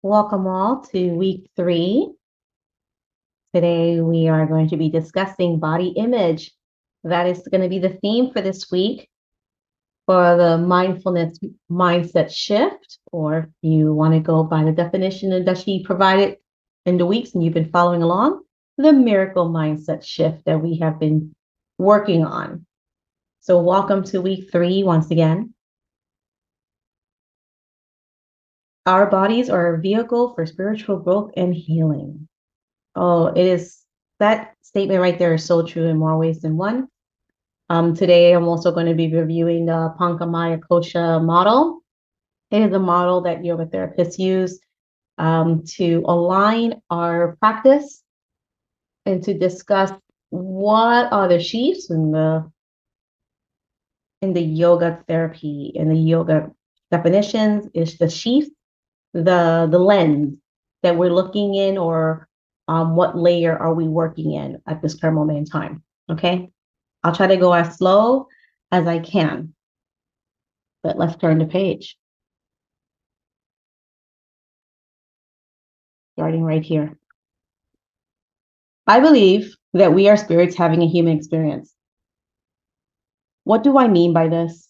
Welcome all to week 3. Today we are going to be discussing body image. That is going to be the theme for this week for the mindfulness mindset shift, or if you want to go by the definition that she provided in the weeks and you've been following along, the miracle mindset shift that we have been working on. So welcome to week 3 once again. Our bodies are a vehicle for spiritual growth and healing. Oh, it is that statement right there is so true in more ways than one. Today, I'm also going to be reviewing the Pancamaya Kosha model. It is a model that yoga therapists use to align our practice and to discuss what are the sheaths in the yoga therapy and the yoga definitions. Is the sheath the lens that we're looking in, or what layer are we working in at this current moment in time? Okay, I'll try to go as slow as I can, but let's turn the page. Starting right here. I believe that we are spirits having a human experience. What do I mean by this?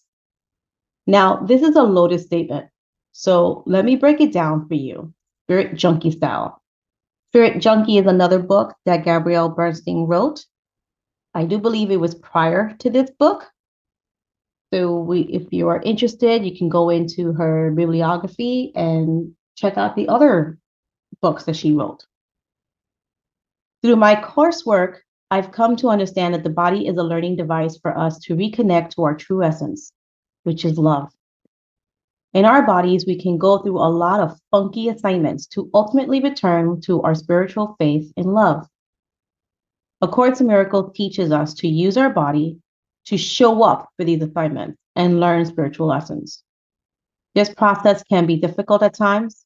Now, this is a loaded statement, so let me break it down for you, Spirit Junkie style. Spirit Junkie is another book that Gabrielle Bernstein wrote. I do believe it was prior to this book. So if you are interested, you can go into her bibliography and check out the other books that she wrote. Through my coursework, I've come to understand that the body is a learning device for us to reconnect to our true essence, which is love. In our bodies, we can go through a lot of funky assignments to ultimately return to our spiritual faith in love. A Course in Miracles teaches us to use our body to show up for these assignments and learn spiritual lessons. This process can be difficult at times,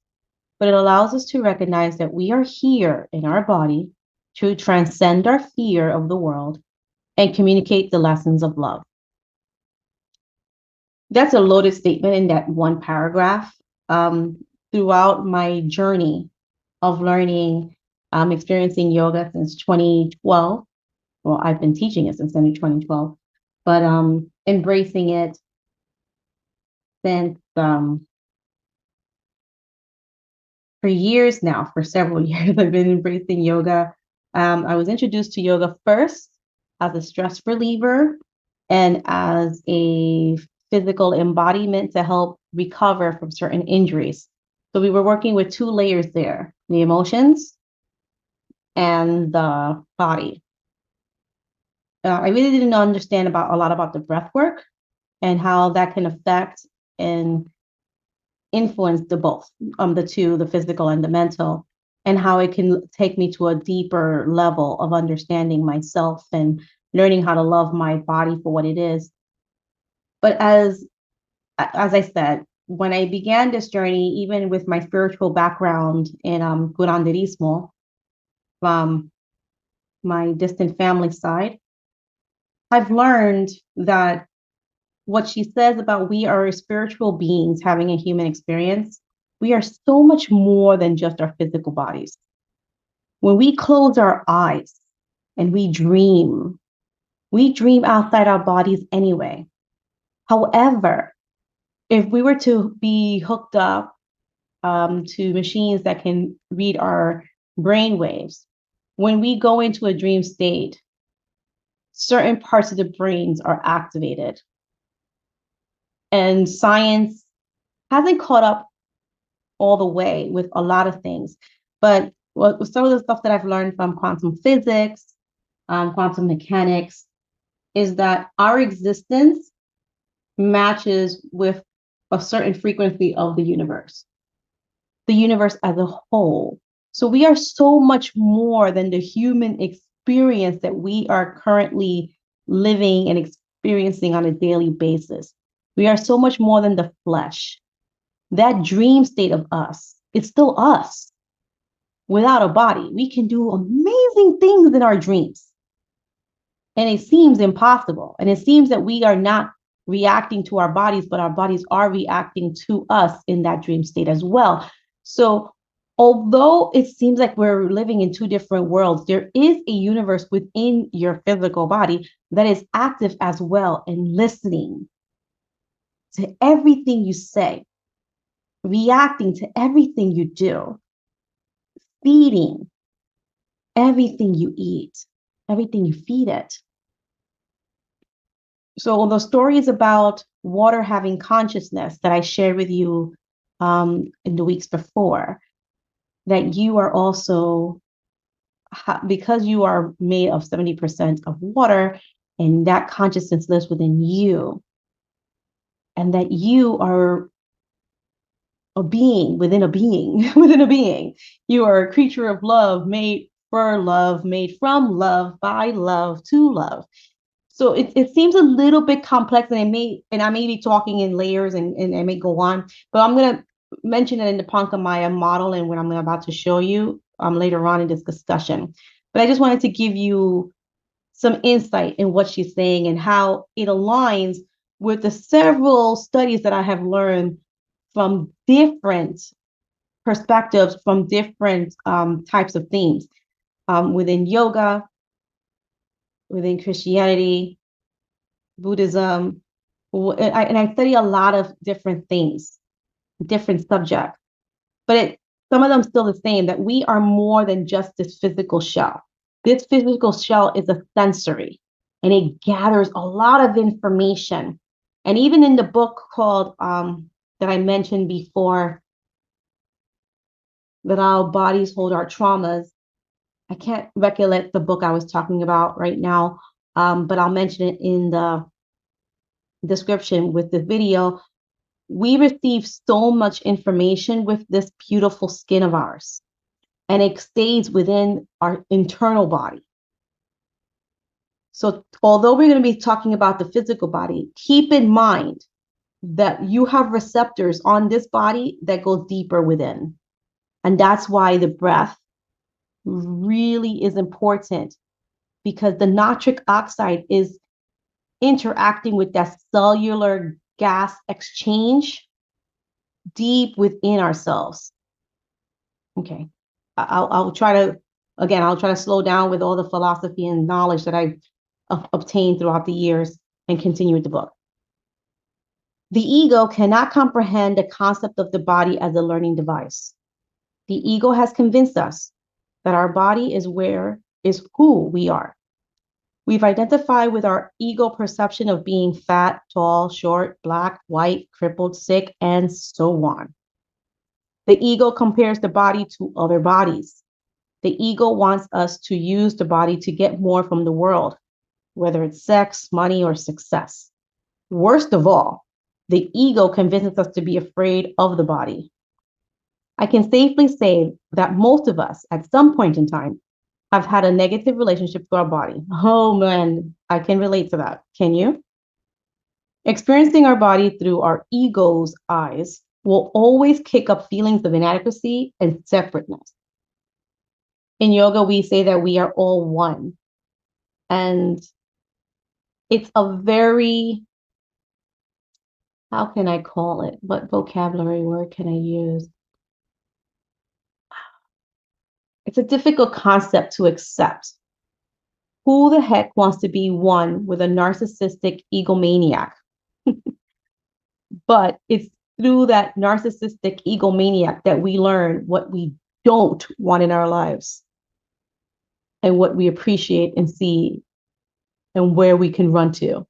but it allows us to recognize that we are here in our body to transcend our fear of the world and communicate the lessons of love. That's a loaded statement in that one paragraph. Throughout my journey of learning, experiencing yoga since 2012, well, I've been teaching it since 2012, but embracing it since for years now, for several years, I've been embracing yoga. I was introduced to yoga first as a stress reliever and as a physical embodiment to help recover from certain injuries. So we were working with 2 layers there, the emotions and the body. I really didn't understand a lot about the breath work and how that can affect and influence the two, the physical and the mental, and how it can take me to a deeper level of understanding myself and learning how to love my body for what it is. But as I said, when I began this journey, even with my spiritual background in curanderismo from my distant family side, I've learned that what she says about we are spiritual beings having a human experience, we are so much more than just our physical bodies. When we close our eyes and we dream outside our bodies anyway. However, if we were to be hooked up to machines that can read our brain waves, when we go into a dream state, certain parts of the brains are activated. And science hasn't caught up all the way with a lot of things. But with some of the stuff that I've learned from quantum physics, quantum mechanics, is that our existence matches with a certain frequency of the universe as a whole. So we are so much more than the human experience that we are currently living and experiencing on a daily basis. We are so much more than the flesh. That dream state of us, it's still us without a body. We can do amazing things in our dreams. And it seems impossible. And it seems that we are not reacting to our bodies, but our bodies are reacting to us in that dream state as well. So Although it seems like we're living in two different worlds, there is a universe within your physical body that is active as well and listening to everything you say, reacting to everything you do, feeding everything you eat, everything you feed it. So the story is about water having consciousness that I shared with you in the weeks before, that you are also, because you are made of 70% of water, and that consciousness lives within you, and that you are a being within a being within a being. You are a creature of love, made for love, made from love, by love, to love. So it seems a little bit complex, and I may be talking in layers, and I may go on, but I'm gonna mention it in the Pancamaya model and what I'm about to show you later on in this discussion. But I just wanted to give you some insight in what she's saying and how it aligns with the several studies that I have learned from different perspectives, from different types of themes within yoga, within Christianity, Buddhism, and I study a lot of different things, different subjects, but some of them still the same, that we are more than just this physical shell. This physical shell is a sensory, and it gathers a lot of information. And even in the book called, that I mentioned before, that our bodies hold our traumas, I can't recollect the book I was talking about right now, but I'll mention it in the description with the video. We receive so much information with this beautiful skin of ours, and it stays within our internal body. So although we're going to be talking about the physical body, keep in mind that you have receptors on this body that go deeper within. And that's why the breath really is important, because the nitric oxide is interacting with that cellular gas exchange deep within ourselves. Okay. I'll try to slow down with all the philosophy and knowledge that I've obtained throughout the years and continue with the book. The ego cannot comprehend the concept of the body as a learning device. The ego has convinced us that our body is who we are. We've identified with our ego perception of being fat, tall, short, black, white, crippled, sick, and so on. The ego compares the body to other bodies. The ego wants us to use the body to get more from the world, whether it's sex, money, or success. Worst of all, the ego convinces us to be afraid of the body. I can safely say that most of us, at some point in time, have had a negative relationship to our body. Oh man, I can relate to that. Can you? Experiencing our body through our ego's eyes will always kick up feelings of inadequacy and separateness. In yoga, we say that we are all one. And it's a very, how can I call it? What vocabulary word can I use? It's a difficult concept to accept. Who the heck wants to be one with a narcissistic egomaniac? But it's through that narcissistic egomaniac that we learn what we don't want in our lives, and what we appreciate and see, and where we can run to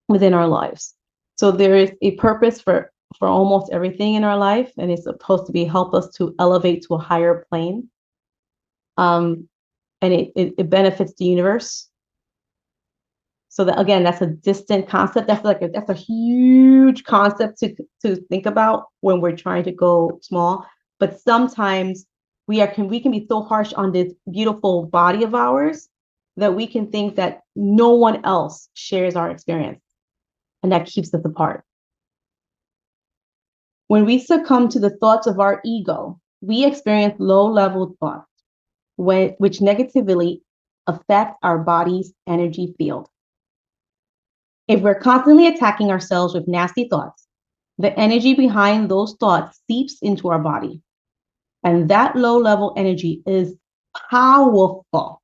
within our lives. So there is a purpose for almost everything in our life, and it's supposed to be help us to elevate to a higher plane. And it benefits the universe. So that, again, that's a distant concept. That's a huge concept to think about when we're trying to go small. But sometimes we can be so harsh on this beautiful body of ours that we can think that no one else shares our experience, and that keeps us apart. When we succumb to the thoughts of our ego, we experience low-level thoughts, which negatively affect our body's energy field. If we're constantly attacking ourselves with nasty thoughts, the energy behind those thoughts seeps into our body. And that low level energy is powerful,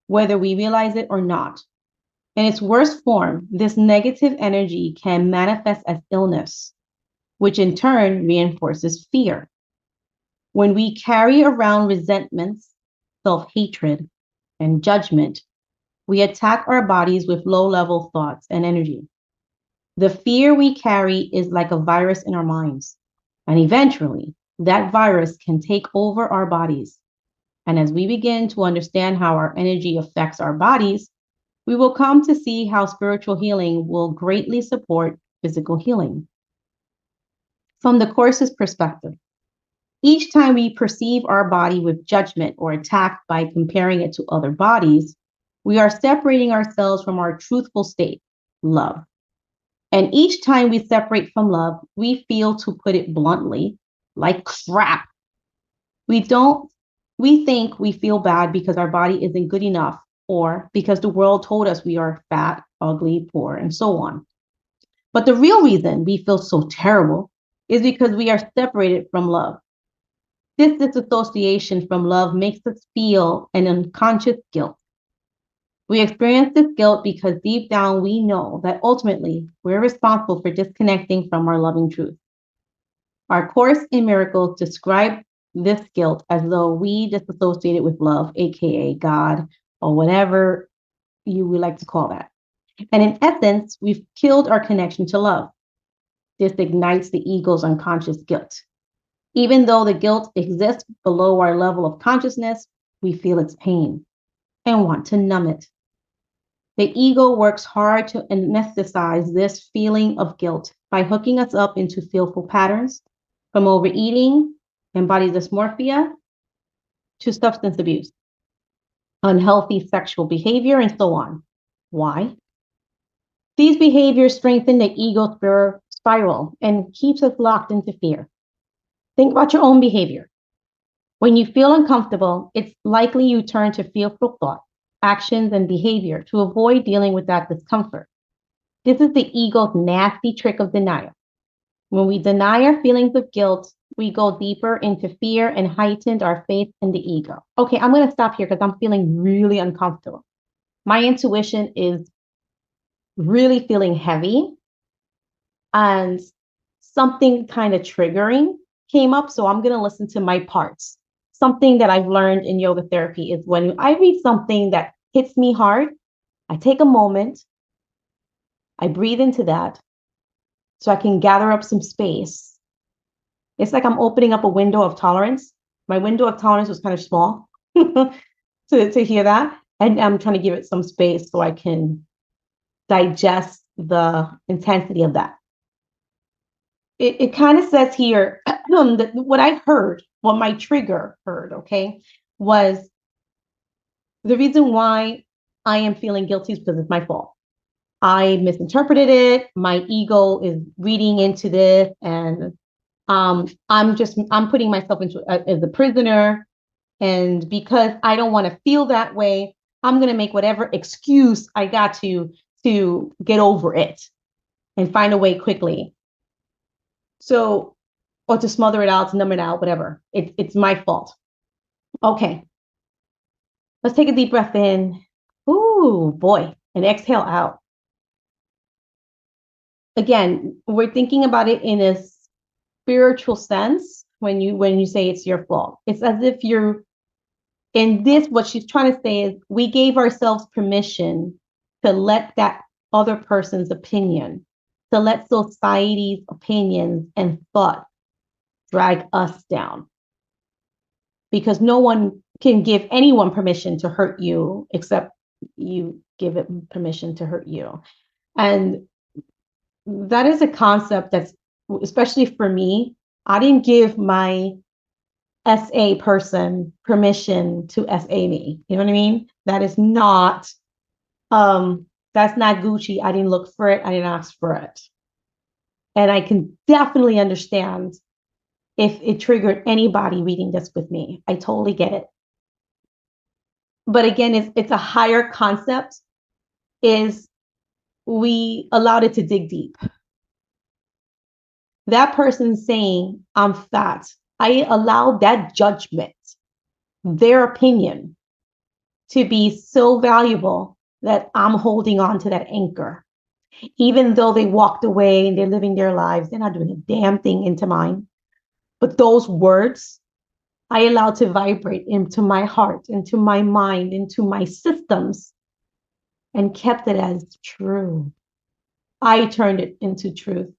whether we realize it or not. In its worst form, this negative energy can manifest as illness, which in turn reinforces fear. When we carry around resentments, self-hatred, and judgment, we attack our bodies with low-level thoughts and energy. The fear we carry is like a virus in our minds, and eventually that virus can take over our bodies. And as we begin to understand how our energy affects our bodies, we will come to see how spiritual healing will greatly support physical healing. From the Course's perspective, each time we perceive our body with judgment or attack by comparing it to other bodies, we are separating ourselves from our truthful state, love. And each time we separate from love, we feel, to put it bluntly, like crap. We think we feel bad because our body isn't good enough, or because the world told us we are fat, ugly, poor, and so on. But the real reason we feel so terrible is because we are separated from love. This disassociation from love makes us feel an unconscious guilt. We experience this guilt because deep down we know that ultimately we're responsible for disconnecting from our loving truth. Our Course in Miracles describes this guilt as though we disassociated with love, aka God, or whatever you would like to call that. And in essence, we've killed our connection to love. This ignites the ego's unconscious guilt. Even though the guilt exists below our level of consciousness, we feel its pain and want to numb it. The ego works hard to anesthetize this feeling of guilt by hooking us up into fearful patterns, from overeating and body dysmorphia to substance abuse, unhealthy sexual behavior, and so on. Why? These behaviors strengthen the ego spiral and keeps us locked into fear. Think about your own behavior. When you feel uncomfortable, it's likely you turn to fearful thoughts, actions, and behavior to avoid dealing with that discomfort. This is the ego's nasty trick of denial. When we deny our feelings of guilt, we go deeper into fear and heighten our faith in the ego. Okay, I'm going to stop here because I'm feeling really uncomfortable. My intuition is really feeling heavy, and something kind of triggering came up. So I'm going to listen to my parts. Something that I've learned in yoga therapy is when I read something that hits me hard, I take a moment, I breathe into that so I can gather up some space. It's like I'm opening up a window of tolerance. My window of tolerance was kind of small to hear that. And I'm trying to give it some space so I can digest the intensity of that. It kind of says here that what I heard, what my trigger heard, okay, was the reason why I am feeling guilty is because it's my fault. I misinterpreted it. My ego is reading into this, and I'm putting myself into as a prisoner. And because I don't want to feel that way, I'm going to make whatever excuse I got to get over it and find a way quickly. So, or to smother it out, to numb it out, whatever. It's my fault. Okay. Let's take a deep breath in. Ooh, boy. And exhale out. Again, we're thinking about it in a spiritual sense when you say it's your fault. It's as if you're in this, what she's trying to say is we gave ourselves permission to let that other person's opinion, to let society's opinions and thoughts drag us down. Because no one can give anyone permission to hurt you except you give it permission to hurt you. And that is a concept that's, especially for me, I didn't give my SA person permission to SA me. You know what I mean? That's not Gucci. I didn't look for it. I didn't ask for it. And I can definitely understand if it triggered anybody reading this with me. I totally get it. But again, it's a higher concept, is we allowed it to dig deep. That person saying, I'm fat, I allow that judgment, their opinion, to be so valuable that I'm holding on to that anchor. Even though they walked away and they're living their lives, they're not doing a damn thing into mine. But those words I allowed to vibrate into my heart, into my mind, into my systems, and kept it as true. I turned it into truth.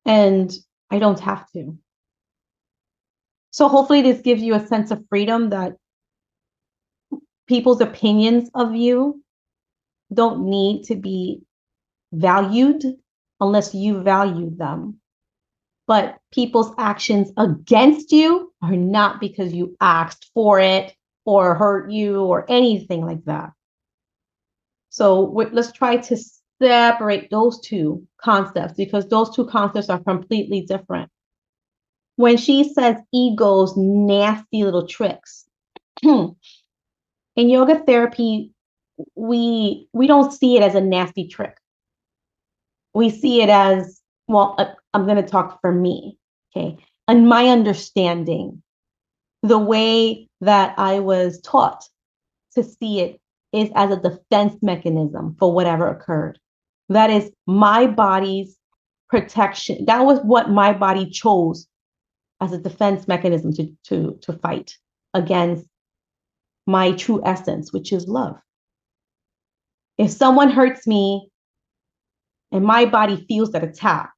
And I don't have to. So hopefully this gives you a sense of freedom that people's opinions of you don't need to be valued unless you value them. But people's actions against you are not because you asked for it or hurt you or anything like that. So let's try to separate those two concepts because those two concepts are completely different. When she says ego's nasty little tricks, in yoga therapy, we don't see it as a nasty trick. We see it as, well, I'm going to talk for me, okay? And my understanding, the way that I was taught to see it is as a defense mechanism for whatever occurred. That is my body's protection. That was what my body chose as a defense mechanism to fight against my true essence, which is love. If someone hurts me and my body feels that attack,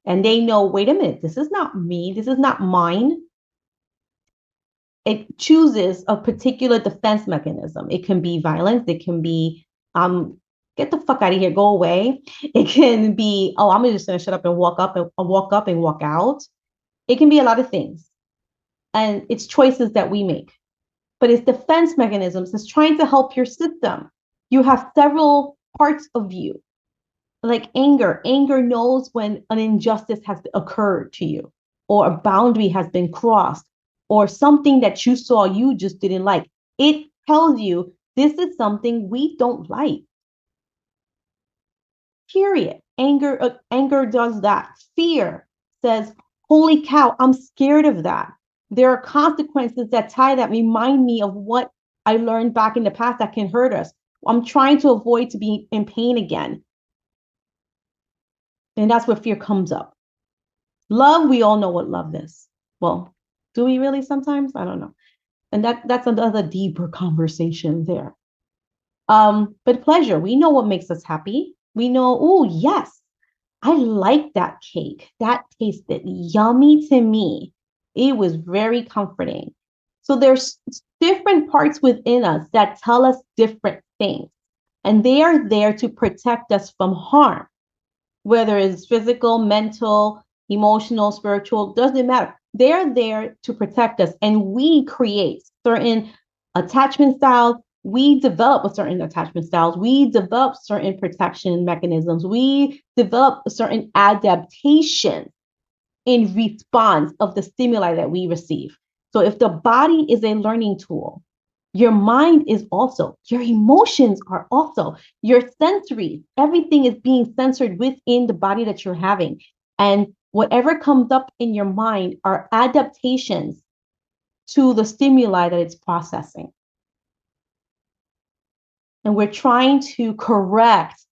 and they know, wait a minute, this is not me, this is not mine, it chooses a particular defense mechanism. It can be violence, it can be get the fuck out of here, go away. It can be, oh, I'm just gonna shut up and walk up and walk out. It can be a lot of things. And it's choices that we make. But it's defense mechanisms. It's trying to help your system. You have several parts of you, like anger. Anger knows when an injustice has occurred to you, or a boundary has been crossed, or something that you saw you just didn't like. It tells you this is something we don't like. Period. Anger does that. Fear says, holy cow, I'm scared of that. There are consequences that tie that remind me of what I learned back in the past that can hurt us. I'm trying to avoid to be in pain again. And that's where fear comes up. Love, we all know what love is. Well, do we really sometimes? I don't know. And that's another deeper conversation there. But pleasure, we know what makes us happy. We know, oh, yes, I like that cake. That tasted yummy to me. It was very comforting. So there's different parts within us that tell us different things. And they are there to protect us from harm, whether it's physical, mental, emotional, spiritual, doesn't matter. They're there to protect us. And we create certain attachment styles. We develop certain attachment styles. We develop certain protection mechanisms. We develop certain adaptation in response of the stimuli that we receive. So if the body is a learning tool, your mind is also, your emotions are also, your sensory, everything is being censored within the body that you're having. And whatever comes up in your mind are adaptations to the stimuli that it's processing. And we're trying to correct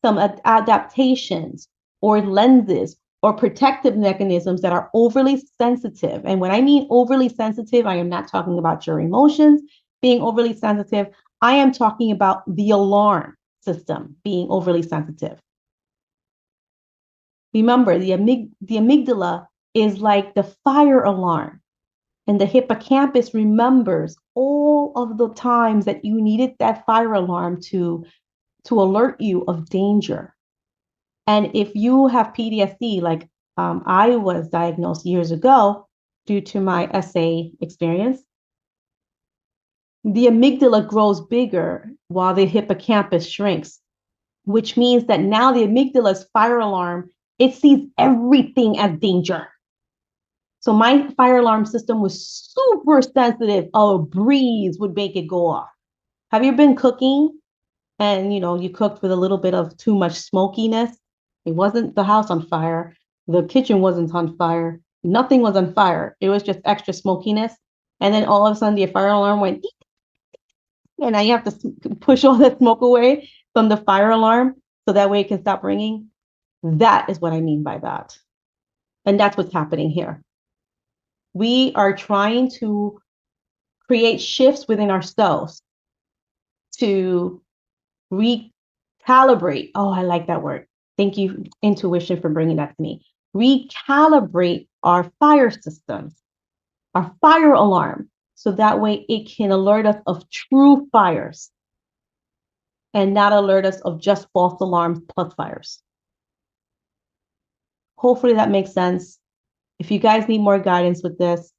some adaptations or lenses or protective mechanisms that are overly sensitive. And when I mean overly sensitive, I am not talking about your emotions being overly sensitive. I am talking about the alarm system being overly sensitive. Remember, the amygdala is like the fire alarm. And the hippocampus remembers all of the times that you needed that fire alarm to alert you of danger. And if you have PTSD, like I was diagnosed years ago due to my SA experience, the amygdala grows bigger while the hippocampus shrinks, which means that now the amygdala's fire alarm, it sees everything as danger. So my fire alarm system was super sensitive. A breeze would make it go off. Have you been cooking and you cooked with a little bit of too much smokiness? It wasn't the house on fire. The kitchen wasn't on fire. Nothing was on fire. It was just extra smokiness. And then all of a sudden the fire alarm went, and now you have to push all that smoke away from the fire alarm so that way it can stop ringing. That is what I mean by that. And that's what's happening here. We are trying to create shifts within ourselves to recalibrate. Oh, I like that word. Thank you, intuition, for bringing that to me. Recalibrate our fire systems, our fire alarm, so that way it can alert us of true fires and not alert us of just false alarms plus fires. Hopefully that makes sense. If you guys need more guidance with this,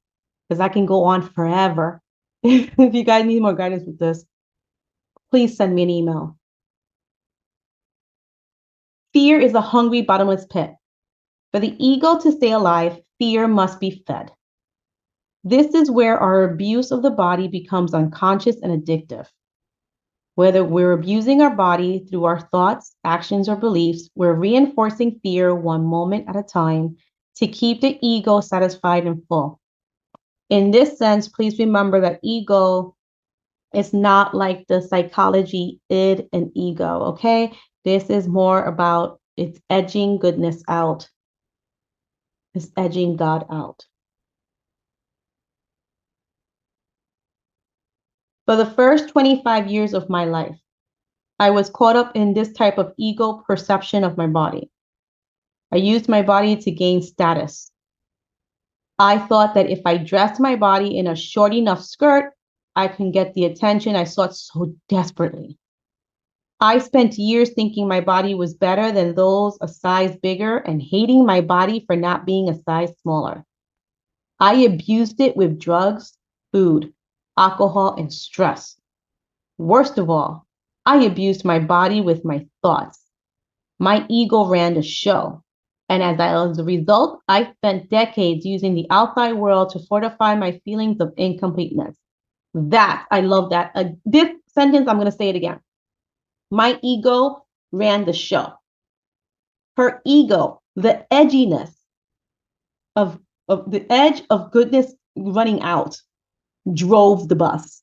because I can go on forever. If you guys need more guidance with this, please send me an email. Fear is a hungry, bottomless pit. For the ego to stay alive, fear must be fed. This is where our abuse of the body becomes unconscious and addictive. Whether we're abusing our body through our thoughts, actions, or beliefs, we're reinforcing fear one moment at a time to keep the ego satisfied and full. In this sense, please remember that ego is not like the psychology id and ego, okay? This is more about it's edging goodness out. It's edging God out. For the first 25 years of my life, I was caught up in this type of ego perception of my body. I used my body to gain status. I thought that if I dressed my body in a short enough skirt, I can get the attention I sought so desperately. I spent years thinking my body was better than those a size bigger and hating my body for not being a size smaller. I abused it with drugs, food, alcohol, and stress. Worst of all, I abused my body with my thoughts. My ego ran the show. And as a result, I spent decades using the outside world to fortify my feelings of incompleteness. I love that. This sentence, I'm going to say it again. My ego ran the show. Her ego, the edginess of the edge of goodness running out, drove the bus.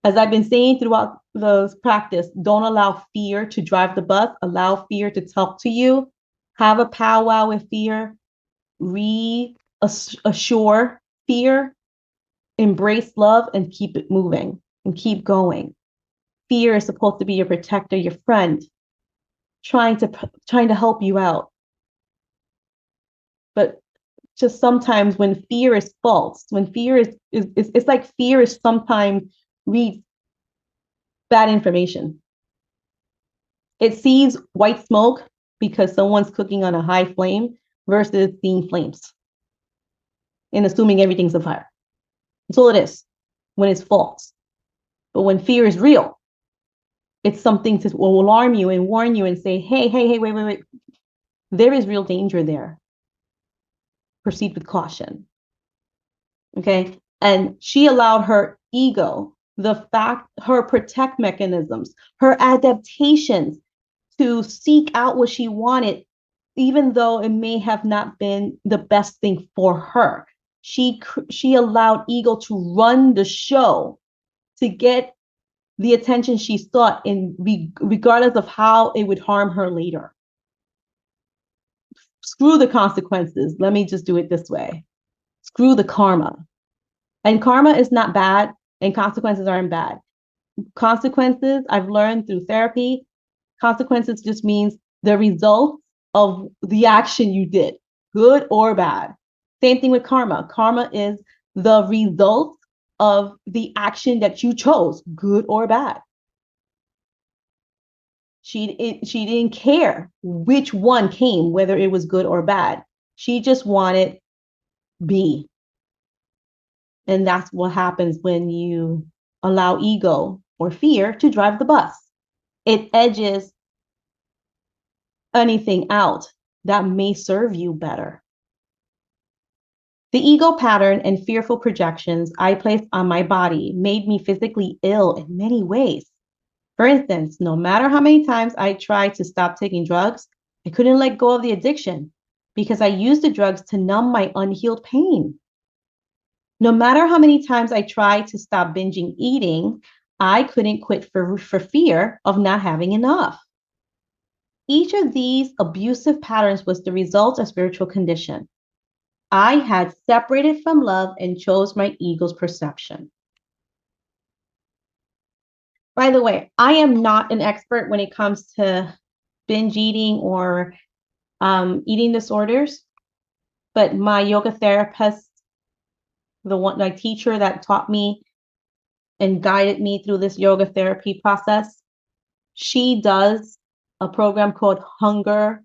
As I've been saying throughout the practice, don't allow fear to drive the bus. Allow fear to talk to you. Have a powwow with fear. Reassure fear. Embrace love and keep it moving and keep going. Fear is supposed to be your protector, your friend, trying to help you out. But just sometimes when fear is false, when fear is it's like fear is sometimes reads bad information. It sees white smoke because someone's cooking on a high flame versus seeing flames and assuming everything's on fire. That's all it is when it's false. But when fear is real, it's something to alarm you and warn you and say, hey, wait. There is real danger there. Proceed with caution. Okay. And she allowed her ego, her protect mechanisms, her adaptations to seek out what she wanted, even though it may have not been the best thing for her. She allowed ego to run the show to get the attention she sought, regardless of how it would harm her later. Screw the consequences. Let me just do it this way. Screw the karma. And karma is not bad, and consequences aren't bad. Consequences, I've learned through therapy, consequences just means the result of the action you did, good or bad. Same thing with karma. Karma is the result of the action that you chose, good or bad. She didn't care which one came, whether it was good or bad. She just wanted B. And that's what happens when you allow ego or fear to drive the bus. It edges anything out that may serve you better. The ego pattern and fearful projections I placed on my body made me physically ill in many ways. For instance, no matter how many times I tried to stop taking drugs, I couldn't let go of the addiction. because I used the drugs to numb my unhealed pain. No matter how many times I tried to stop binging eating, I couldn't quit for fear of not having enough. Each of these abusive patterns was the result of spiritual condition. I had separated from love and chose my ego's perception. By the way, I am not an expert when it comes to binge eating or eating disorders, but my yoga therapist, my teacher that taught me and guided me through this yoga therapy process, she does a program called Hunger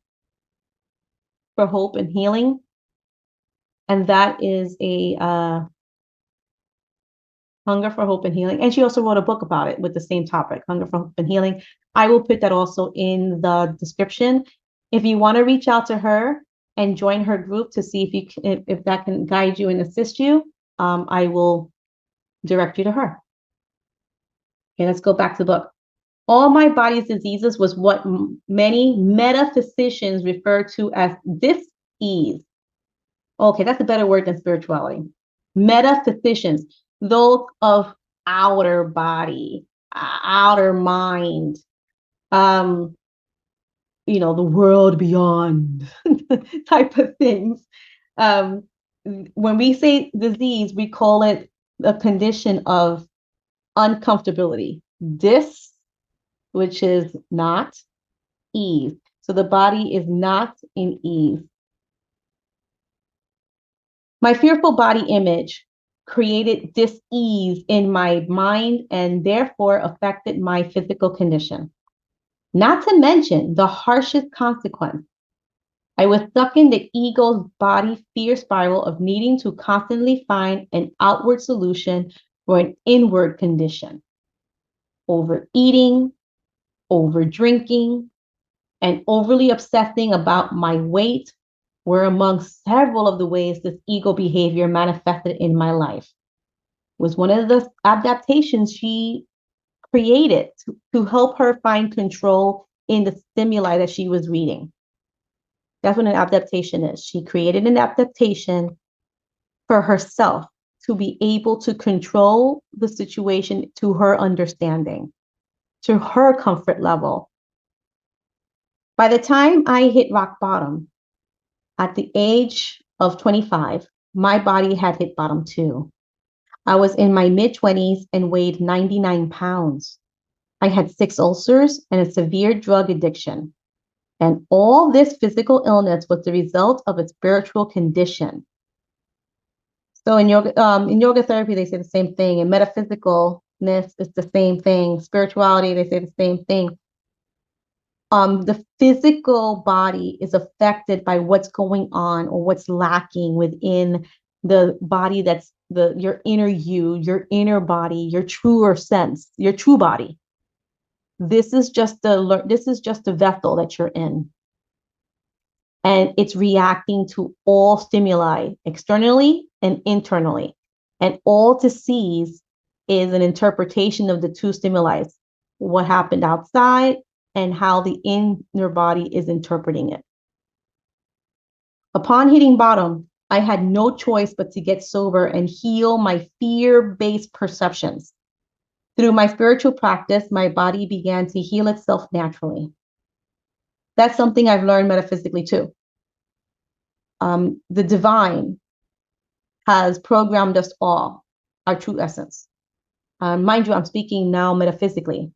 for Hope and Healing. And that is a Hunger for Hope and Healing. And she also wrote a book about it with the same topic, Hunger for Hope and Healing. I will put that also in the description. If you want to reach out to her and join her group to see if that can guide you and assist you, I will direct you to her. Okay, let's go back to the book. All my body's diseases was what many metaphysicians refer to as dis-ease. Okay, that's a better word than spirituality. Metaphysicians, those of outer body, outer mind, the world beyond type of things. When we say disease, we call it a condition of uncomfortability. Dis, which is not ease. So the body is not in ease. My fearful body image created dis-ease in my mind and therefore affected my physical condition. Not to mention the harshest consequence. I was stuck in the ego's body fear spiral of needing to constantly find an outward solution for an inward condition. Overeating, over drinking, and overly obsessing about my weight were among several of the ways this ego behavior manifested in my life. It was one of the adaptations she created to help her find control in the stimuli that she was reading. That's what an adaptation is. She created an adaptation for herself to be able to control the situation to her understanding, to her comfort level. By the time I hit rock bottom, at the age of 25, my body had hit bottom too. I was in my mid-20s and weighed 99 pounds. I had 6 ulcers and a severe drug addiction. And all this physical illness was the result of a spiritual condition. So in yoga therapy, they say the same thing. In metaphysicalness, it's the same thing. Spirituality, they say the same thing. The physical body is affected by what's going on or what's lacking within the body that's your inner you, your inner body, your truer sense, your true body. This is just the vessel that you're in. And it's reacting to all stimuli externally and internally. And all it sees is an interpretation of the two stimuli, what happened outside and how the inner body is interpreting it. Upon hitting bottom, I had no choice but to get sober and heal my fear-based perceptions. Through my spiritual practice, my body began to heal itself naturally. That's something I've learned metaphysically too. The divine has programmed us all, our true essence. Mind you, I'm speaking now metaphysically.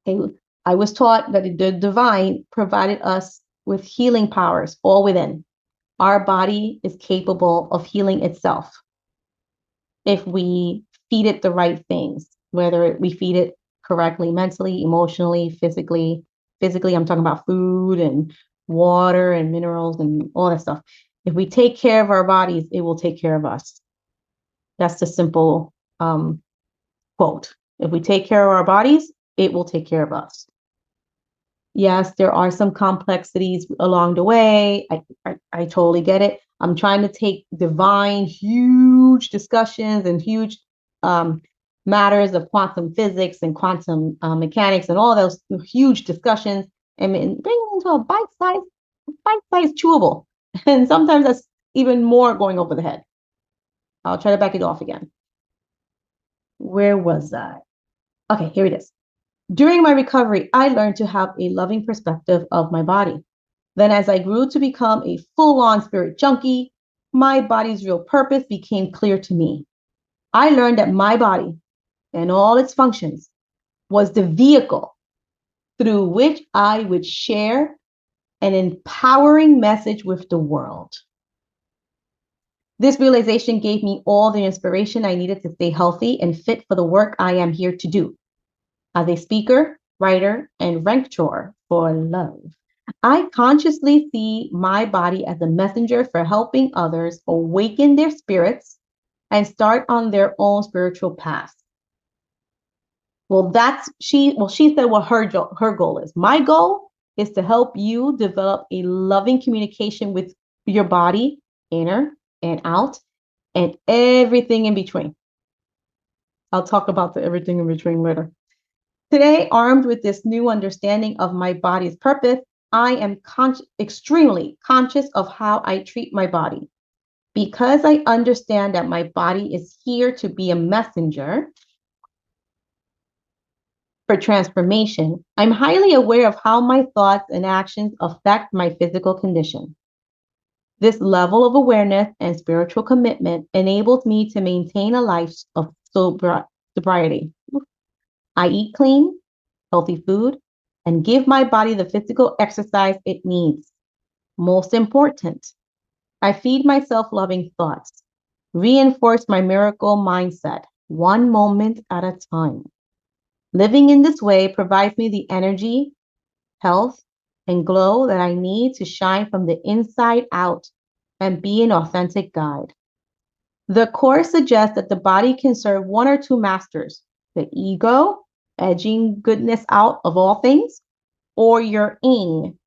Okay? I was taught that the divine provided us with healing powers all within. Our body is capable of healing itself if we feed it the right things, whether we feed it correctly, mentally, emotionally, physically. Physically, I'm talking about food and water and minerals and all that stuff. If we take care of our bodies, it will take care of us. That's the simple quote. If we take care of our bodies, it will take care of us. Yes, there are some complexities along the way. I totally get it. I'm trying to take divine, huge discussions and huge matters of quantum physics and quantum mechanics and all those huge discussions and bring it into a bite-sized chewable. And sometimes that's even more going over the head. I'll try to back it off again. Where was I? Okay, here it is. During my recovery, I learned to have a loving perspective of my body. Then, as I grew to become a full on spirit junkie, my body's real purpose became clear to me. I learned that my body and all its functions was the vehicle through which I would share an empowering message with the world. This realization gave me all the inspiration I needed to stay healthy and fit for the work I am here to do. As a speaker, writer, and rancor for love, I consciously see my body as a messenger for helping others awaken their spirits and start on their own spiritual path. Well, she said what her goal is. My goal is to help you develop a loving communication with your body, inner and out, and everything in between. I'll talk about the everything in between later. Today, armed with this new understanding of my body's purpose, I am extremely conscious of how I treat my body. Because I understand that my body is here to be a messenger for transformation, I'm highly aware of how my thoughts and actions affect my physical condition. This level of awareness and spiritual commitment enables me to maintain a life of sobriety. I eat clean, healthy food, and give my body the physical exercise it needs. Most important, I feed myself loving thoughts, reinforce my miracle mindset, one moment at a time. Living in this way provides me the energy, health, and glow that I need to shine from the inside out and be an authentic guide. The Course suggests that the body can serve one or two masters: the ego, edging goodness out of all things, or your ing,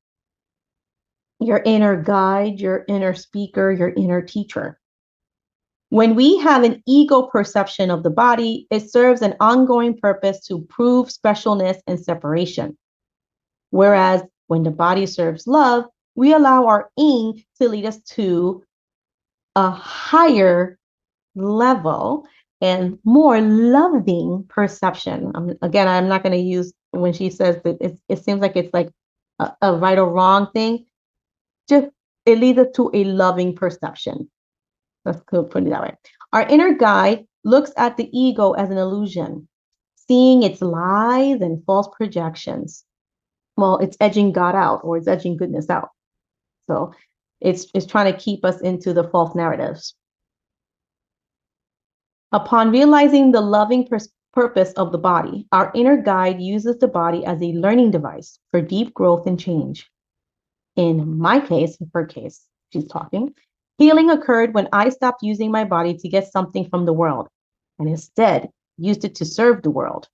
your inner guide, your inner speaker, your inner teacher. When we have an ego perception of the body, it serves an ongoing purpose to prove specialness and separation. Whereas when the body serves love, we allow our ing to lead us to a higher level and more loving perception. Again, I'm not going to use when she says that it seems like it's like a right or wrong thing. Just it leads us to a loving perception. Let's put it that way. Our inner guide looks at the ego as an illusion, seeing its lies and false projections. Well, it's edging God out, or it's edging goodness out. So it's trying to keep us into the false narratives. Upon realizing the loving purpose of the body, our inner guide uses the body as a learning device for deep growth and change. In my case, in her case, she's talking, healing occurred when I stopped using my body to get something from the world and instead used it to serve the world.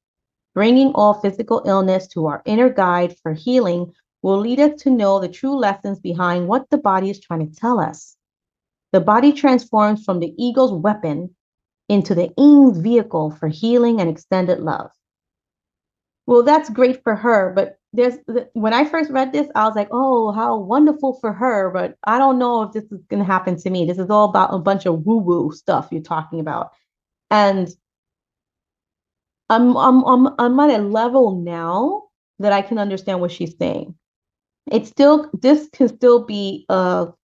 Bringing all physical illness to our inner guide for healing will lead us to know the true lessons behind what the body is trying to tell us. The body transforms from the ego's weapon into the ing's vehicle for healing and extended love. Well, that's great for her, but when I first read this, I was like, oh, how wonderful for her, but I don't know if this is going to happen to me. This is all about a bunch of woo-woo stuff you're talking about. And I'm at a level now that I can understand what she's saying. This can still be a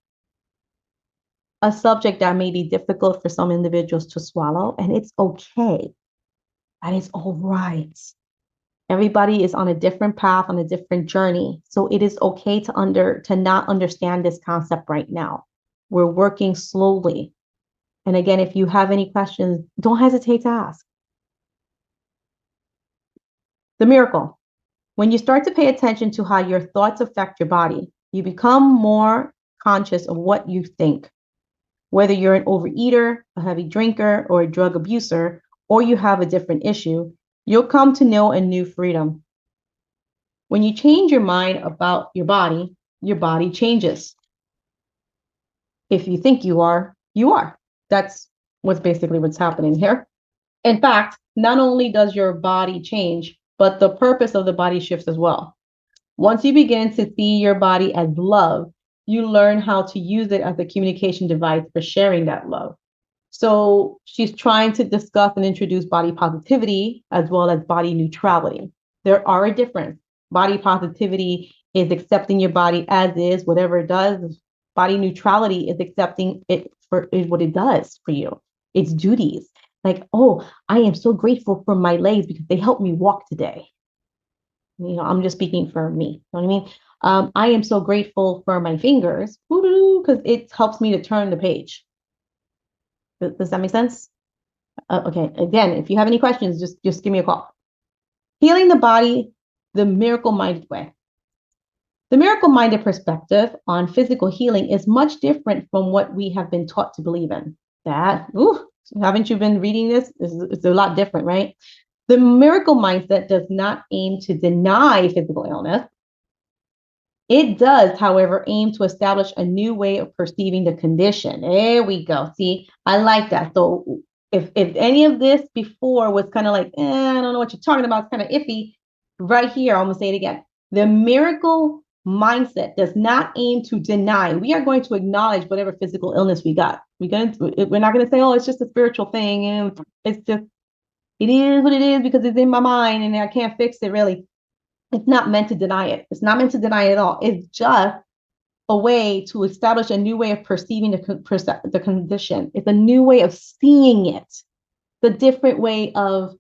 subject that may be difficult for some individuals to swallow, and it's okay. And it's all right. Everybody is on a different path, on a different journey. So it is okay to not understand this concept right now. We're working slowly. And again, if you have any questions, don't hesitate to ask. The miracle. When you start to pay attention to how your thoughts affect your body, you become more conscious of what you think. Whether you're an overeater, a heavy drinker, or a drug abuser, or you have a different issue, you'll come to know a new freedom. When you change your mind about your body changes. If you think you are, you are. That's basically what's happening here. In fact, not only does your body change, but the purpose of the body shifts as well. Once you begin to see your body as love, you learn how to use it as a communication device for sharing that love. So she's trying to discuss and introduce body positivity as well as body neutrality. There are a difference. Body positivity is accepting your body as is, whatever it does. Body neutrality is accepting it for what it does for you, its duties. Like, oh, I am so grateful for my legs because they helped me walk today. I'm just speaking for me. You know what I mean? I am so grateful for my fingers because it helps me to turn the page. Does that make sense? Okay. Again, if you have any questions, just give me a call. Healing the body the miracle-minded way. The miracle-minded perspective on physical healing is much different from what we have been taught to believe in. Haven't you been reading this? It's a lot different, right? The miracle mindset does not aim to deny physical illness. It does, however, aim to establish a new way of perceiving the condition. There we go. See, I like that. So if any of this before was kind of like, I don't know what you're talking about, it's kind of iffy, right here, I'm going to say it again. The miracle mindset does not aim to deny. We are going to acknowledge whatever physical illness we got. We're not going to say, oh, it's just a spiritual thing. And it's just, it is what it is because it's in my mind and I can't fix it really. It's not meant to deny it. It's not meant to deny it at all. It's just a way to establish a new way of perceiving the condition. It's a new way of seeing it, the different way of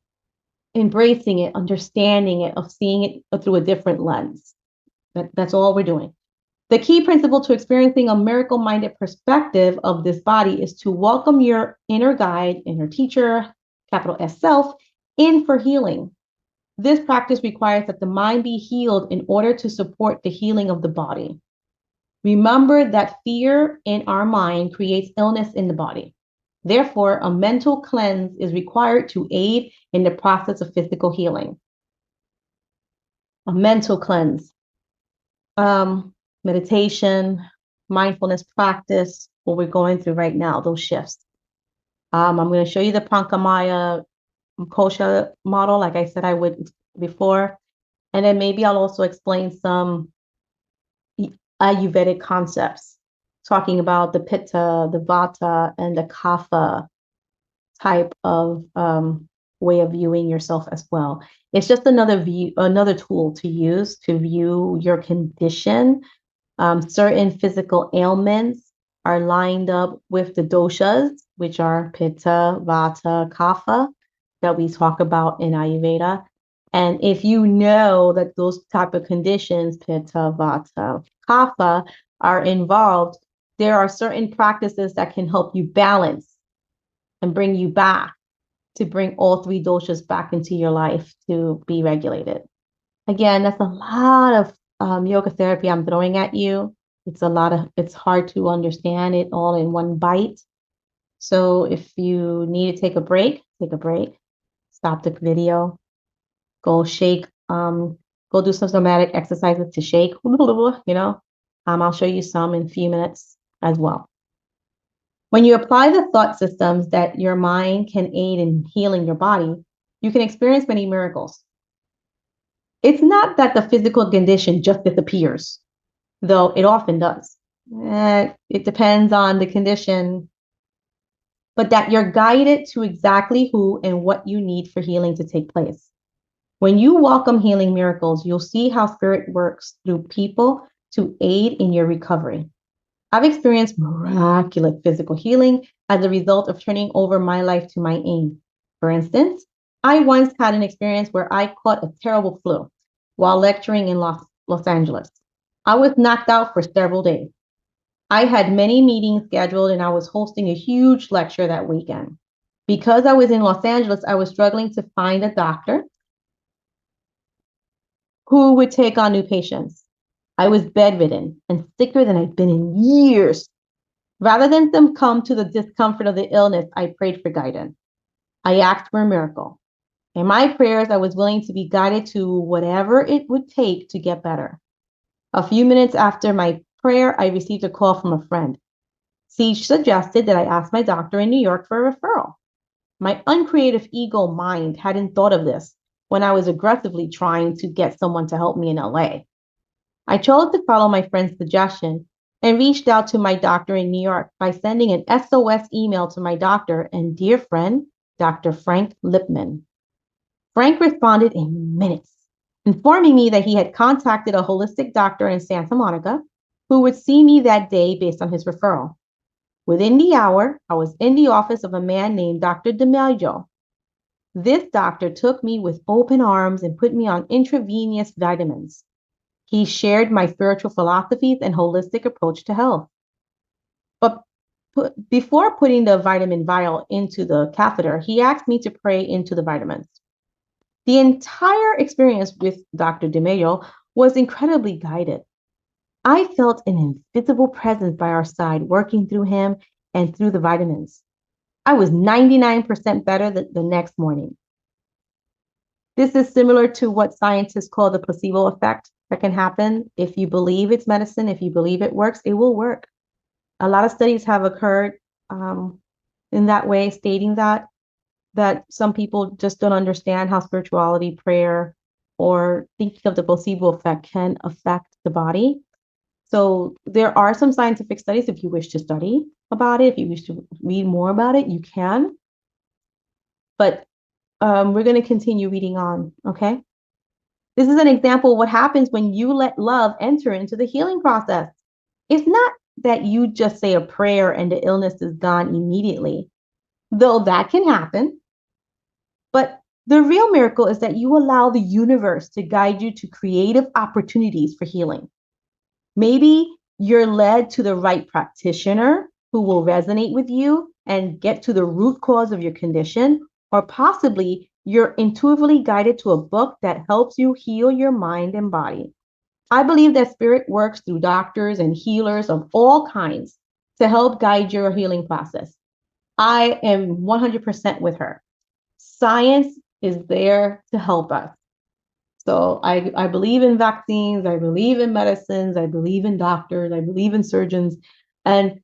embracing it, understanding it, of seeing it through a different lens. That's all we're doing. The key principle to experiencing a miracle-minded perspective of this body is to welcome your inner guide, inner teacher, capital S self, in for healing. This practice requires that the mind be healed in order to support the healing of the body. Remember that fear in our mind creates illness in the body. Therefore, a mental cleanse is required to aid in the process of physical healing. A mental cleanse. Meditation, mindfulness practice, what we're going through right now, those shifts. I'm going to show you the Pancamaya Kosha model, like I said I would before. And then maybe I'll also explain some Ayurvedic concepts, talking about the Pitta, the Vata, and the Kapha type of way of viewing yourself as well. It's just another tool to use to view your condition. Certain physical ailments are lined up with the doshas, which are Pitta, Vata, Kapha, that we talk about in Ayurveda. And if you know that those type of conditions, Pitta, Vata, Kapha, are involved, there are certain practices that can help you balance and bring you back, to bring all three doshas back into your life to be regulated. Again, that's a lot of yoga therapy I'm throwing at you. It's hard to understand it all in one bite. So if you need to take a break, stop the video, go shake, go do some somatic exercises to shake, I'll show you some in a few minutes as well. When you apply the thought systems that your mind can aid in healing your body, you can experience many miracles. It's not that the physical condition just disappears, though it often does. It depends on the condition, but that you're guided to exactly who and what you need for healing to take place. When you welcome healing miracles, you'll see how spirit works through people to aid in your recovery. I've experienced miraculous physical healing as a result of turning over my life to my aim. For instance, I once had an experience where I caught a terrible flu while lecturing in Los Angeles. I was knocked out for several days. I had many meetings scheduled and I was hosting a huge lecture that weekend. Because I was in Los Angeles, I was struggling to find a doctor who would take on new patients. I was bedridden and sicker than I'd been in years. Rather than them come to the discomfort of the illness, I prayed for guidance. I asked for a miracle. In my prayers, I was willing to be guided to whatever it would take to get better. A few minutes after my prayer, I received a call from a friend. She suggested that I ask my doctor in New York for a referral. My uncreative ego mind hadn't thought of this when I was aggressively trying to get someone to help me in LA. I chose to follow my friend's suggestion and reached out to my doctor in New York by sending an SOS email to my doctor and dear friend, Dr. Frank Lipman. Frank responded in minutes, informing me that he had contacted a holistic doctor in Santa Monica who would see me that day based on his referral. Within the hour, I was in the office of a man named Dr. DeMello. This doctor took me with open arms and put me on intravenous vitamins. He shared my spiritual philosophies and holistic approach to health. But before putting the vitamin vial into the catheter, he asked me to pray into the vitamins. The entire experience with Dr. DeMello was incredibly guided. I felt an invisible presence by our side working through him and through the vitamins. I was 99% better the next morning. This is similar to what scientists call the placebo effect that can happen. If you believe it's medicine, if you believe it works, it will work. A lot of studies have occurred in that way, stating that some people just don't understand how spirituality, prayer, or thinking of the placebo effect can affect the body. So there are some scientific studies. If you wish to study about it, if you wish to read more about it, you can. But we're going to continue reading on, okay? This is an example of what happens when you let love enter into the healing process. It's not that you just say a prayer and the illness is gone immediately, though that can happen. But the real miracle is that you allow the universe to guide you to creative opportunities for healing. Maybe you're led to the right practitioner who will resonate with you and get to the root cause of your condition, or possibly you're intuitively guided to a book that helps you heal your mind and body. I believe that spirit works through doctors and healers of all kinds to help guide your healing process. I am 100% with her. Science is there to help us. So I believe in vaccines, I believe in medicines, I believe in doctors, I believe in surgeons, and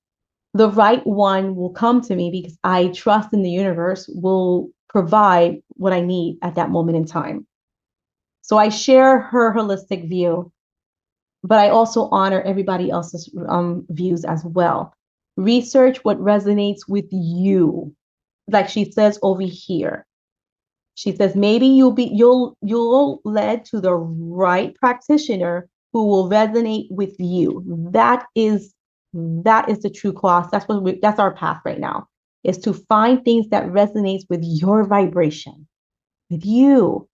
the right one will come to me because I trust in the universe will provide what I need at that moment in time. So I share her holistic view, but I also honor everybody else's views as well. Research what resonates with you. Like she says over here. She says maybe you'll led to the right practitioner who will resonate with you. That is the true cost. That's our path right now, is to find things that resonates with your vibration, with you.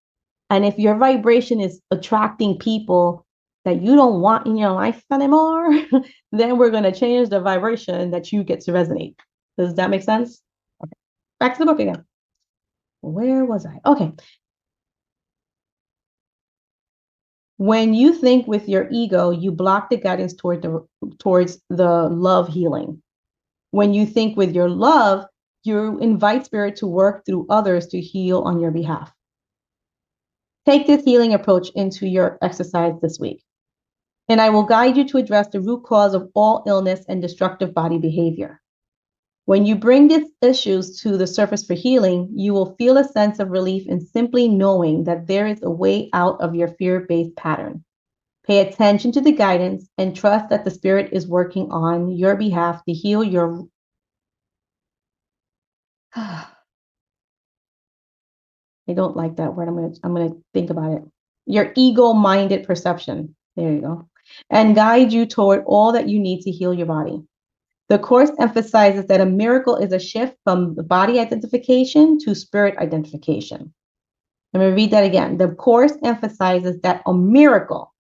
And if your vibration is attracting people that you don't want in your life anymore, then we're going to change the vibration that you get to resonate. Does that make sense? Okay. Back to the book again. Where was I? Okay. When you think with your ego, you block the guidance towards the love healing. When you think with your love, you invite spirit to work through others to heal on your behalf. Take this healing approach into your exercise this week, and I will guide you to address the root cause of all illness and destructive body behavior. When you bring these issues to the surface for healing, you will feel a sense of relief in simply knowing that there is a way out of your fear-based pattern. Pay attention to the guidance and trust that the spirit is working on your behalf to heal your I don't like that word. I'm gonna think about it. Your ego-minded perception. There you go. And guide you toward all that you need to heal your body. The Course emphasizes that a miracle is a shift from the body identification to spirit identification. Let me read that again. The Course emphasizes that a miracle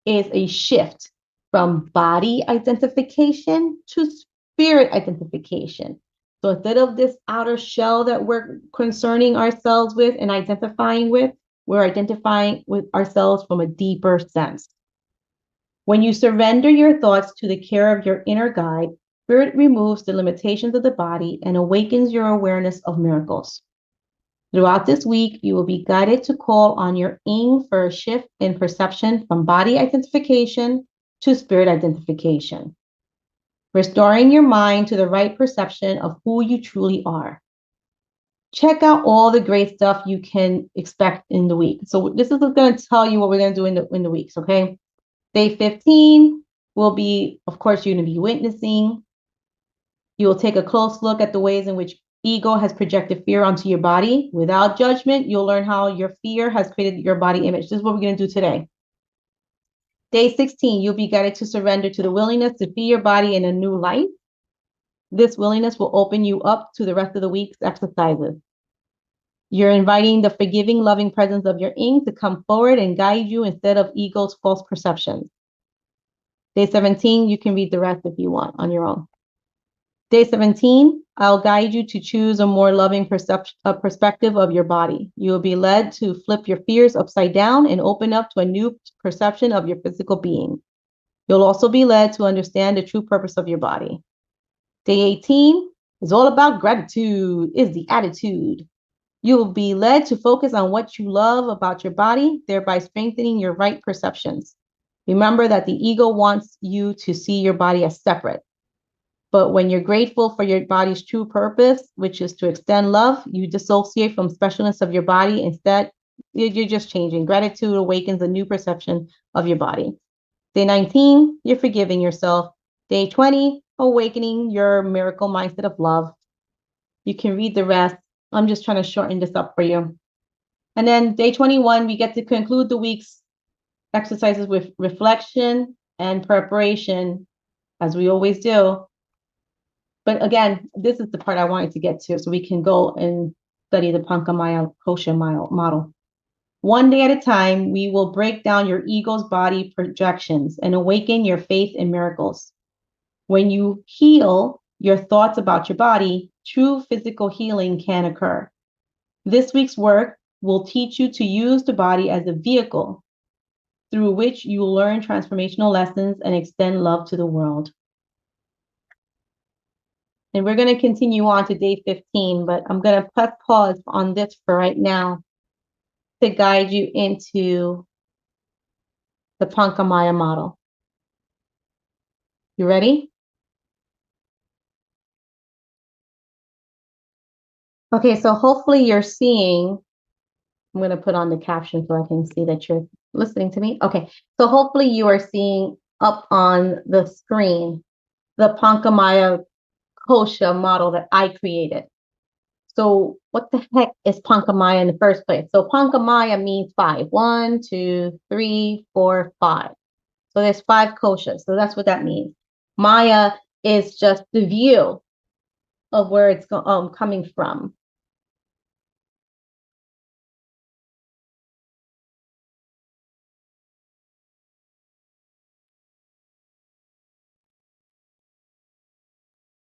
is a shift from body identification to spirit identification. So instead of this outer shell that we're concerning ourselves with and identifying with, we're identifying with ourselves from a deeper sense. When you surrender your thoughts to the care of your inner guide, spirit removes the limitations of the body and awakens your awareness of miracles. Throughout this week, you will be guided to call on your ing for a shift in perception from body identification to spirit identification, restoring your mind to the right perception of who you truly are. Check out all the great stuff you can expect in the week. So this is going to tell you what we're going to do in the weeks, okay? Day 15, will be, of course, you're going to be witnessing. You will take a close look at the ways in which ego has projected fear onto your body. Without judgment, you'll learn how your fear has created your body image. This is what we're going to do today. Day 16, you'll be guided to surrender to the willingness to see your body in a new light. This willingness will open you up to the rest of the week's exercises. You're inviting the forgiving, loving presence of your ing to come forward and guide you instead of ego's false perceptions. Day 17, you can read the rest if you want on your own. Day 17, I'll guide you to choose a more loving perspective of your body. You will be led to flip your fears upside down and open up to a new perception of your physical being. You'll also be led to understand the true purpose of your body. Day 18 is all about gratitude, is the attitude. You will be led to focus on what you love about your body, thereby strengthening your right perceptions. Remember that the ego wants you to see your body as separate. But when you're grateful for your body's true purpose, which is to extend love, you dissociate from specialness of your body. Instead, you're just changing. Gratitude awakens a new perception of your body. Day 19, you're forgiving yourself. Day 20, awakening your miracle mindset of love. You can read the rest. I'm just trying to shorten this up for you. And then day 21, we get to conclude the week's exercises with reflection and preparation, as we always do. But again, this is the part I wanted to get to so we can go and study the Pancamaya Kosha model. One day at a time, we will break down your ego's body projections and awaken your faith in miracles. When you heal your thoughts about your body, true physical healing can occur. This week's work will teach you to use the body as a vehicle through which you will learn transformational lessons and extend love to the world. And we're going to continue on to day 15, but I'm going to press pause on this for right now to guide you into the Pancamaya model. You ready? Okay, so hopefully you're seeing, I'm going to put on the caption so I can see that you're listening to me. Okay, so hopefully you are seeing up on the screen the Pancamaya Kosha model that I created. So what the heck is Pancamaya in the first place? So Pancamaya means 5. 1, 2, 3, 4, 5. So there's 5 koshas. So that's what that means. Maya is just the view of where it's coming from.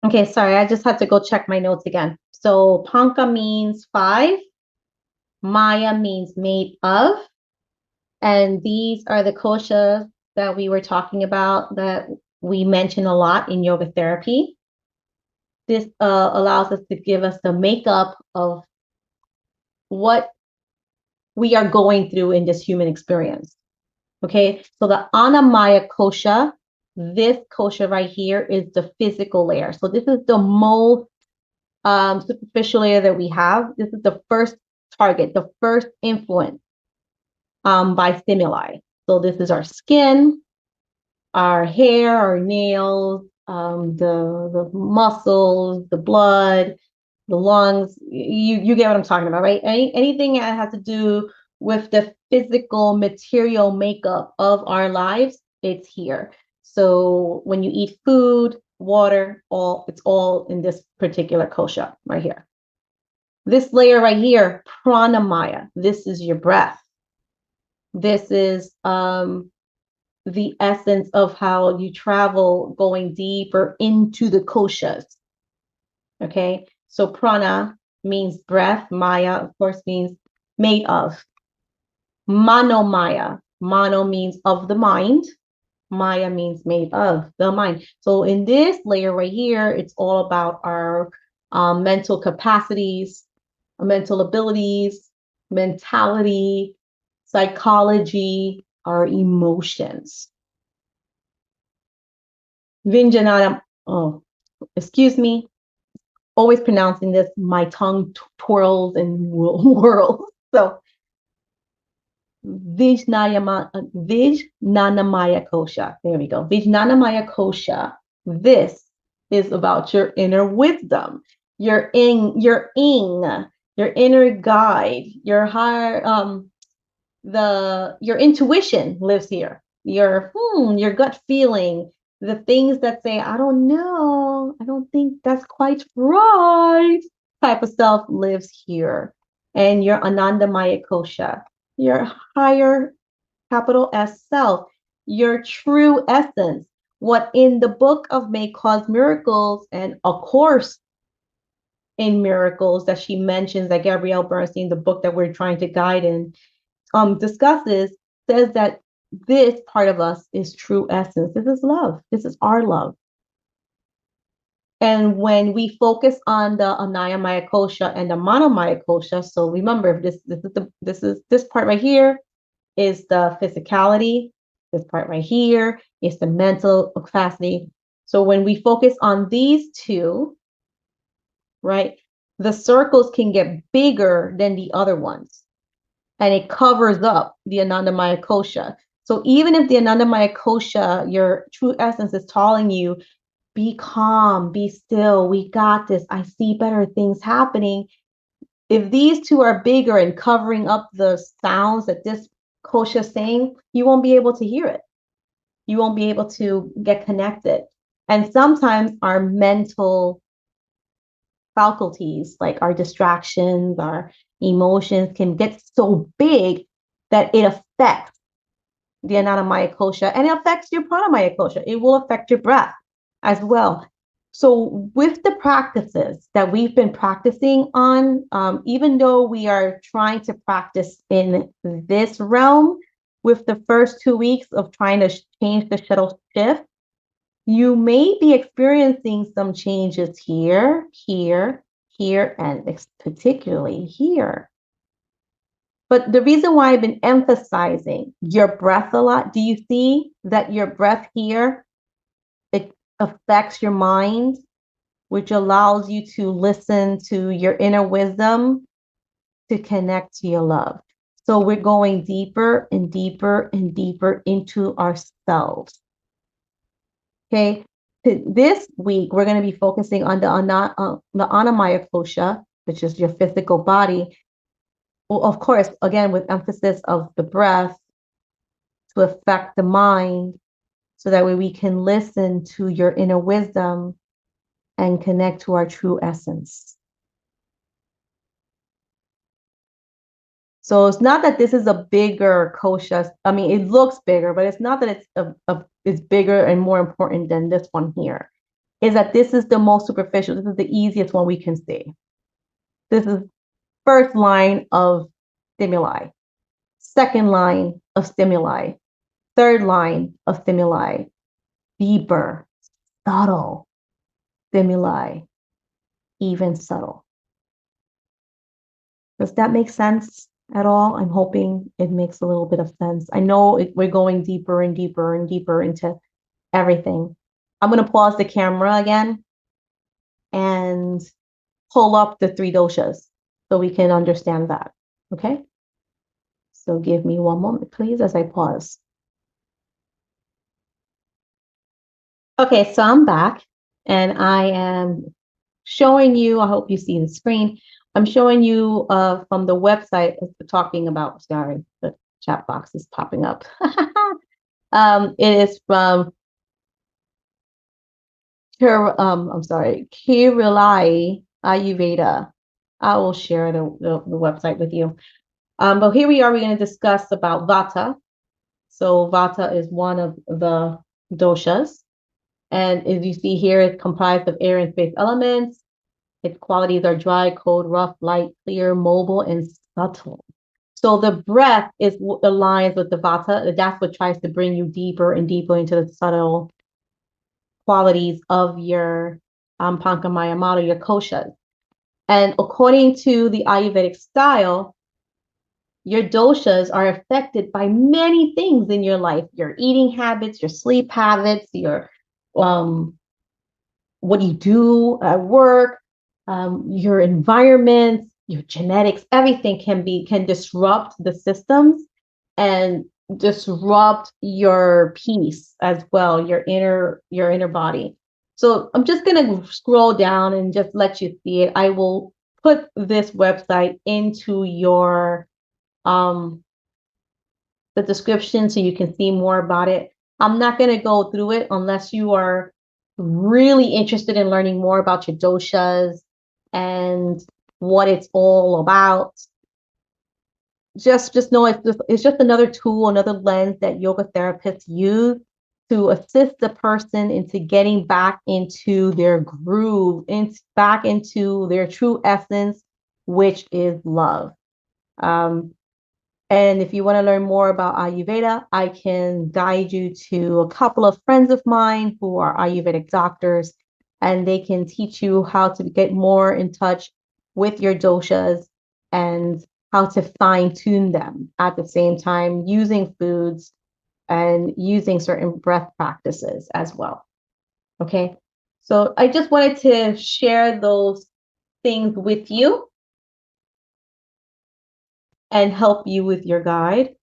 Okay, sorry, I just had to go check my notes again. So Panka means 5. Maya means made of. And these are the koshas that we were talking about that we mention a lot in yoga therapy. This allows us to give us the makeup of what we are going through in this human experience. Okay, so the Annamaya Kosha, this kosha right here is the physical layer. So this is the most superficial layer that we have. This is the first target, the first influence by stimuli. So this is our skin, our hair, our nails, the muscles, the blood, the lungs. You get what I'm talking about, right? Anything that has to do with the physical material makeup of our lives, it's here. So when you eat food, water, it's all in this particular kosha right here. This layer right here, pranamaya, this is your breath. This is the essence of how you travel going deeper into the koshas. Okay, so prana means breath, maya, of course, means made of. Manomaya, mano means of the mind, maya means made of the mind. So in this layer right here, it's all about our mental capacities, mental abilities, mentality, psychology, our emotions. Vinjanana, oh, excuse me, always pronouncing this, my tongue twirls and whirls. So Vijnanamaya Kosha. There we go. Vijnanamaya Kosha. This is about your inner wisdom, your inner guide, your higher your intuition lives here. Your gut feeling, the things that say, I don't know, I don't think that's quite right, type of stuff lives here. And your Anandamaya Kosha, your higher capital S self, your true essence. What in the book of May Cause Miracles and A Course in Miracles that she mentions, that Gabrielle Bernstein, the book that we're trying to guide in, discusses, says that this part of us is true essence. This is love. This is our love. And when we focus on the Anayamaya Kosha and the Manomaya Kosha, so remember, this part right here is the physicality. This part right here is the mental capacity. So when we focus on these two, right, the circles can get bigger than the other ones, and it covers up the Anandamaya Kosha. So even if the Anandamaya Kosha, your true essence, is telling you, be calm, be still, we got this, I see better things happening. If these two are bigger and covering up the sounds that this kosha is saying, you won't be able to hear it. You won't be able to get connected. And sometimes our mental faculties, like our distractions, our emotions, can get so big that it affects the Anandamaya Kosha, and it affects your Pranamaya Kosha. It will affect your breath as well. So with the practices that we've been practicing on, even though we are trying to practice in this realm, with the first 2 weeks of trying to change the shuttle shift, you may be experiencing some changes here, here, here, and particularly here. But the reason why I've been emphasizing your breath a lot, do you see that your breath here, it affects your mind, which allows you to listen to your inner wisdom, to connect to your love. So we're going deeper and deeper and deeper into ourselves. Okay. This week, we're going to be focusing on the Annamaya Kosha, which is your physical body. Well, of course, again, with emphasis of the breath to affect the mind, so that way we can listen to your inner wisdom and connect to our true essence. So it's not that this is a bigger kosha. I mean, it looks bigger, but it's not that it's bigger and more important than this one here. Is that this is the most superficial. This is the easiest one we can see. This is first line of stimuli, second line of stimuli, third line of stimuli, deeper, subtle stimuli, even subtle. Does that make sense at all? I'm hoping it makes a little bit of sense. I know we're going deeper and deeper and deeper into everything. I'm going to pause the camera again and pull up the 3 doshas so we can understand that. Okay? So give me one moment, please, as I pause. Okay, so I'm back and I am showing you, I hope you see the screen. I'm showing you from the website talking about, sorry, the chat box is popping up. It is from I'm sorry, Kirillai Ayurveda. I will share the website with you. But here we are, we're going to discuss about Vata. So Vata is one of the doshas. And as you see here, it's comprised of air and space elements. Its qualities are dry, cold, rough, light, clear, mobile, and subtle. So the breath is aligns with the Vata. That's what tries to bring you deeper and deeper into the subtle qualities of your Pancamaya model, your koshas. And according to the Ayurvedic style, your doshas are affected by many things in your life, your eating habits, your sleep habits, your what you do at work, your environment, your genetics, everything can disrupt the systems and disrupt your peace as well, your inner body. So I'm just going to scroll down and just let you see it. I will put this website into your the description so you can see more about it. I'm not going to go through it unless you are really interested in learning more about your doshas and what it's all about. Just know it's just another tool, another lens that yoga therapists use to assist the person into getting back into their groove, back into their true essence, which is love. And if you want to learn more about Ayurveda, I can guide you to a couple of friends of mine who are Ayurvedic doctors, and they can teach you how to get more in touch with your doshas and how to fine tune them at the same time using foods and using certain breath practices as well. Okay. So I just wanted to share those things with you and help you with your guide.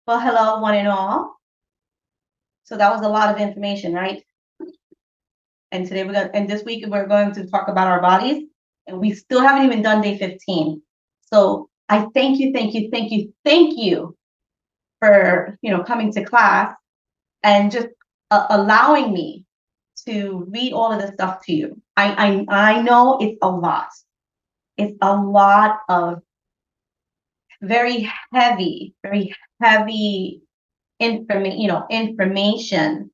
Well, hello, one and all. So that was a lot of information, right? And today and this week we're going to talk about our bodies, and we still haven't even done day 15. So I thank you for coming to class and just allowing me to read all of this stuff to you. I know it's a lot. It's a lot of very heavy information,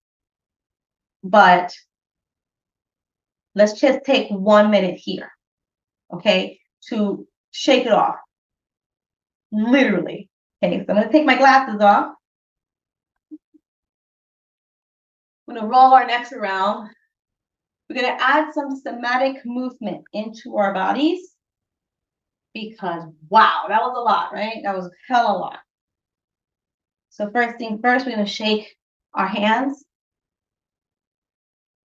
but let's just take 1 minute here, okay, to shake it off. Literally. Okay, so I'm going to take my glasses off. I'm going to roll our necks around. We're going to add some somatic movement into our bodies because, wow, that was a lot, right? That was a hell of a lot. So first thing first, we're going to shake our hands.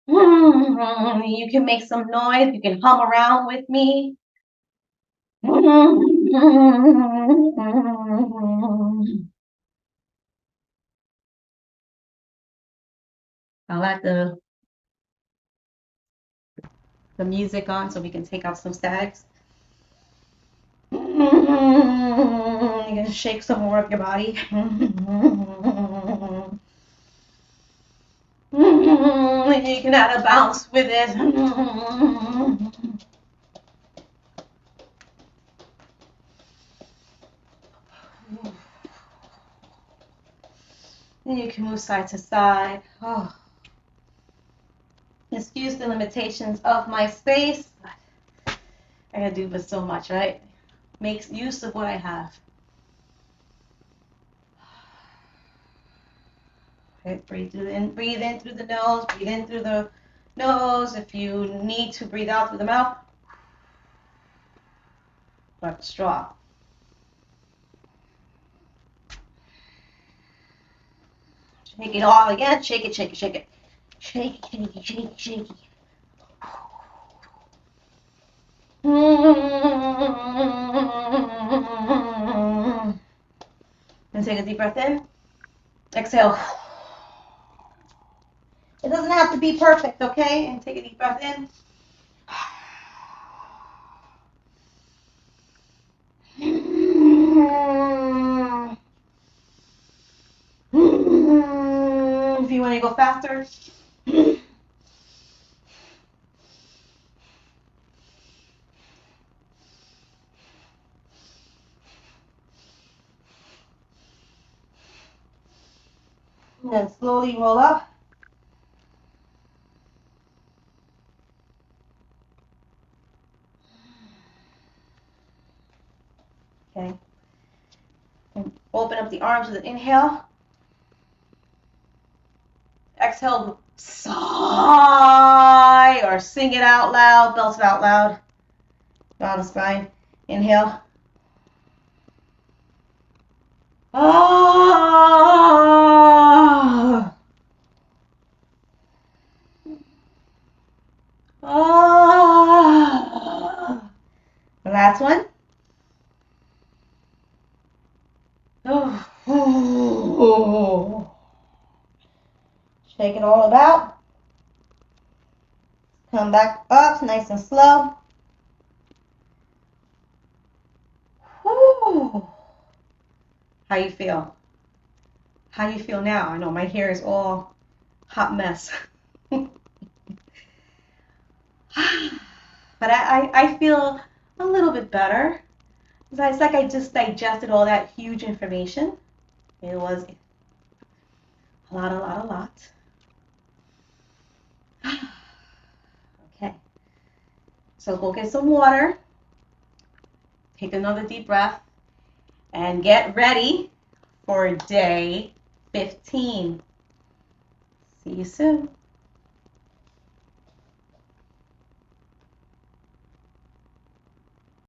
You can make some noise. You can hum around with me. I'll let the music on so we can take out some statics. You're gonna shake some more of your body. You can add a bounce with it. Then you can move side to side. Oh. Excuse the limitations of my space. I gotta do but so much, right? Make use of what I have. Okay, breathe in through the nose, breathe in through the nose. If you need to breathe out through the mouth, like a straw. Shake it all again. Shake it, shake it, shake it. Shake it, shake it, shake it, shake it. And take a deep breath in. Exhale. It doesn't have to be perfect, okay? And take a deep breath in. If you want to go faster. And then slowly roll up. Okay. And open up the arms with an inhale. Exhale, sigh, or sing it out loud, belt it out loud. Down the spine. Inhale. Ah. Ah. it all about. Come back up nice and slow. Whew. How you feel? How you feel now? I know my hair is all hot mess. But I feel a little bit better. It's like I just digested all that huge information. It was a lot. Okay. So go get some water. Take another deep breath. And get ready for day 15. See you soon.